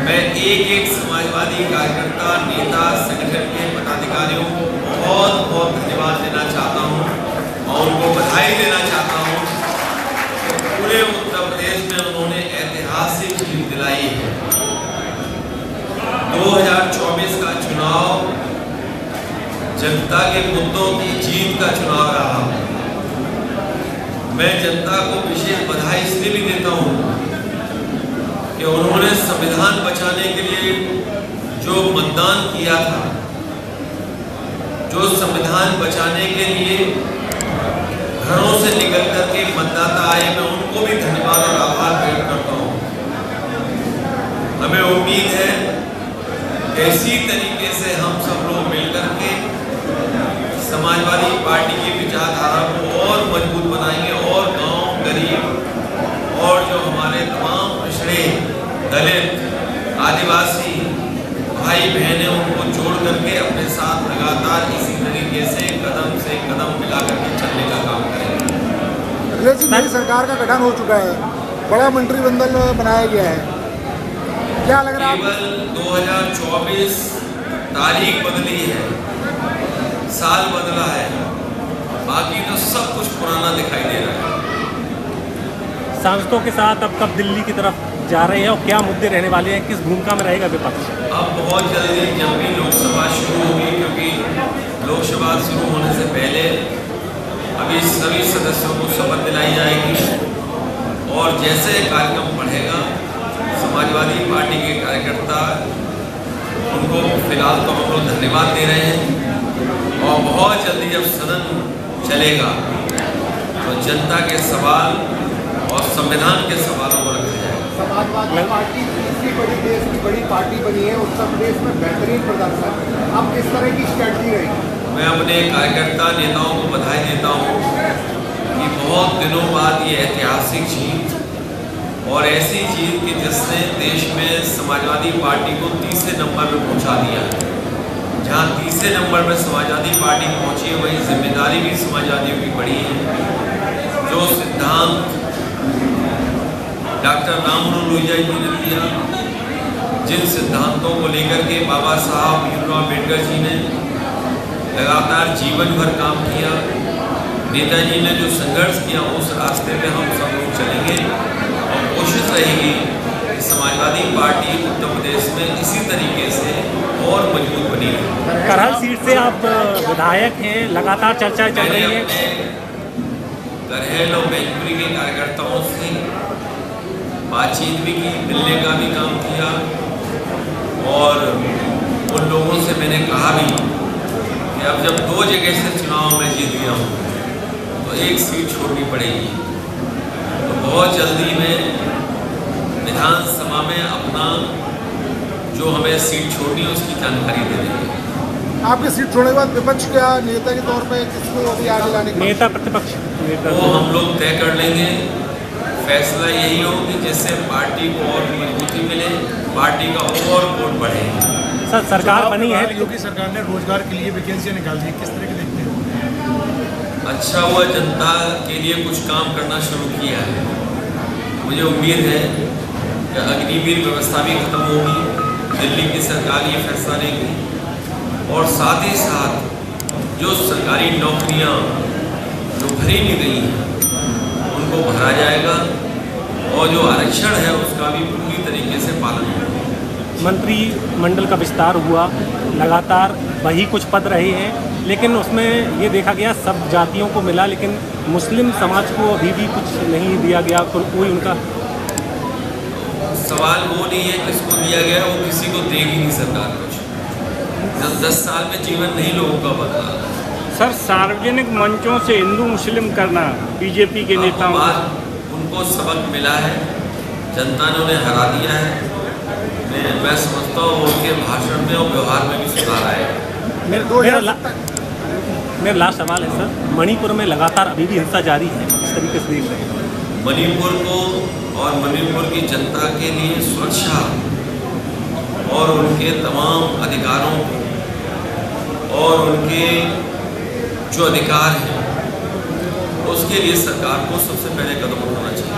मैं एक समाजवादी कार्यकर्ता, नेता, संगठन के पदाधिकारियों को बहुत बहुत धन्यवाद देना चाहता हूं और उनको बधाई देना चाहता हूं कि पूरे उत्तर प्रदेश में उन्होंने ऐतिहासिक जीत दिलाई है। 2024 का चुनाव जनता के मुद्दों की जीत का चुनाव रहा। मैं जनता को विशेष बधाई इसलिए भी देता हूं कि उन्होंने संविधान बचाने के लिए जो मतदान किया था, जो संविधान बचाने के लिए घरों से निकल करके मतदाता आए, मैं उनको भी धन्यवाद और आभार व्यक्त करता हूं। हमें उम्मीद है कि इसी तरीके से हम सब लोग मिलकर के समाजवादी पार्टी की विचारधारा को और मजबूत बनाएंगे और गांव, गरीब और जो हमारे तमाम पिछड़े, दलित, आदिवासी भाई बहनें, उनको जोड़ करके अपने साथ लगातार इसी तरीके से कदम मिला करके चलने का काम करेंगे। नई सरकार का गठन हो चुका है, बड़ा मंत्रिमंडल बनाया गया है, क्या लग रहा है? केवल 2024 तारीख बदली है, साल बदला है, बाकी तो सब कुछ पुराना दिखाई दे रहा है। सांसदों के साथ अब कब दिल्ली की तरफ जा रहे हैं और क्या मुद्दे रहने वाले हैं, किस भूमिका में रहेगा विपक्ष? अब बहुत जल्दी जब भी लोकसभा शुरू होगी, क्योंकि लोकसभा शुरू होने से पहले अभी सभी सदस्यों को शपथ दिलाई जाएगी और जैसे कार्यक्रम बढ़ेगा समाजवादी पार्टी के कार्यकर्ता, उनको फिलहाल तो हम लोग धन्यवाद दे रहे हैं और बहुत जल्दी जब सदन चलेगा तो जनता के सवाल और संविधान के सवालों को रखा जाएगा। समाजवादी पार्टी तीसरी बड़ी देश की बड़ी पार्टी बनी है, उत्तर प्रदेश में बेहतरीन प्रदर्शन, अब किस तरह की स्ट्रेटजी रहेगी? मैं अपने कार्यकर्ता नेताओं को बधाई देता हूँ कि बहुत दिनों बाद ये ऐतिहासिक जीत और ऐसी जीत कि जिसने देश में समाजवादी पार्टी को तीसरे नंबर पर पहुँचा दिया है। जहाँ तीसरे नंबर पर समाजवादी पार्टी पहुँची है, वही जिम्मेदारी भी समाजवादियों की बड़ी है। जो सिद्धांत डॉक्टर राममनोहर लोहिया जी ने दिया, जिन सिद्धांतों को लेकर के बाबा साहब भीमराव अम्बेडकर जी ने लगातार जीवन भर काम किया, नेताजी ने जो संघर्ष किया, उस रास्ते पे हम सब लोग चलेंगे और कोशिश रहेगी कि समाजवादी पार्टी उत्तर प्रदेश में इसी तरीके से और मजबूत बनी रहे। करहल सीट से आप विधायक हैं, लगातार चर्चा चल रही है। करहल और मैनपुरी के कार्यकर्ताओं से बातचीत भी की, मिलने का भी काम किया और उन लोगों से मैंने कहा भी कि अब जब 2 जगह से चुनाव में जीत गया हूँ तो एक सीट छोड़नी पड़ेगी। तो बहुत जल्दी में विधानसभा में अपना जो हमें सीट छोड़नी है उसकी जानकारी दे देंगे। आपकी सीट छोड़ने के बाद विपक्ष क्या नेता के तौर पे किसको अभी आगे लाने का? नेता प्रतिपक्ष वो हम लोग तय कर लेंगे। फैसला यही हो कि जिससे पार्टी को और मजबूती मिले, पार्टी का और वोट बढ़े। सर, सरकार बनी है, योगी सरकार ने रोजगार के लिए वैकेंसियां निकाल दी, किस तरह के देखते हैं? अच्छा हुआ जनता के लिए कुछ काम करना शुरू किया है। मुझे उम्मीद है कि अग्निवीर व्यवस्था भी खत्म होगी, दिल्ली की सरकार ये फैसला लेगी और साथ ही साथ जो सरकारी नौकरियां जो भरी नहीं गई हैं उनको भरा जाएगा और जो आरक्षण है उसका भी पूरी तरीके से पालन होगा। मंत्रिमंडल का विस्तार हुआ, लगातार वही कुछ पद रहे हैं, लेकिन उसमें ये देखा गया सब जातियों को मिला, लेकिन मुस्लिम समाज को अभी भी कुछ नहीं दिया गया। तो कोई उनका सवाल वो नहीं है किसको दिया गया, वो किसी को देगी नहीं सरकार कुछ। 10 साल में जीवन नहीं लोगों का बदला। सर, सार्वजनिक मंचों से हिंदू मुस्लिम करना बीजेपी के नेताओं को उनको सबक मिला है, जनता ने उन्हें हरा दिया है। मैं समझता हूँ उनके भाषण में और व्यवहार में भी सुधार आएगा। मेरा लास्ट सवाल है सर, मणिपुर में लगातार अभी भी हिंसा जारी है, इस तरीके से देख रहे हैं? मणिपुर को और मणिपुर की जनता के लिए सुरक्षा और उनके तमाम अधिकारों और उनके जो अधिकार हैं उसके लिए सरकार को सबसे पहले कदम उठाना चाहिए।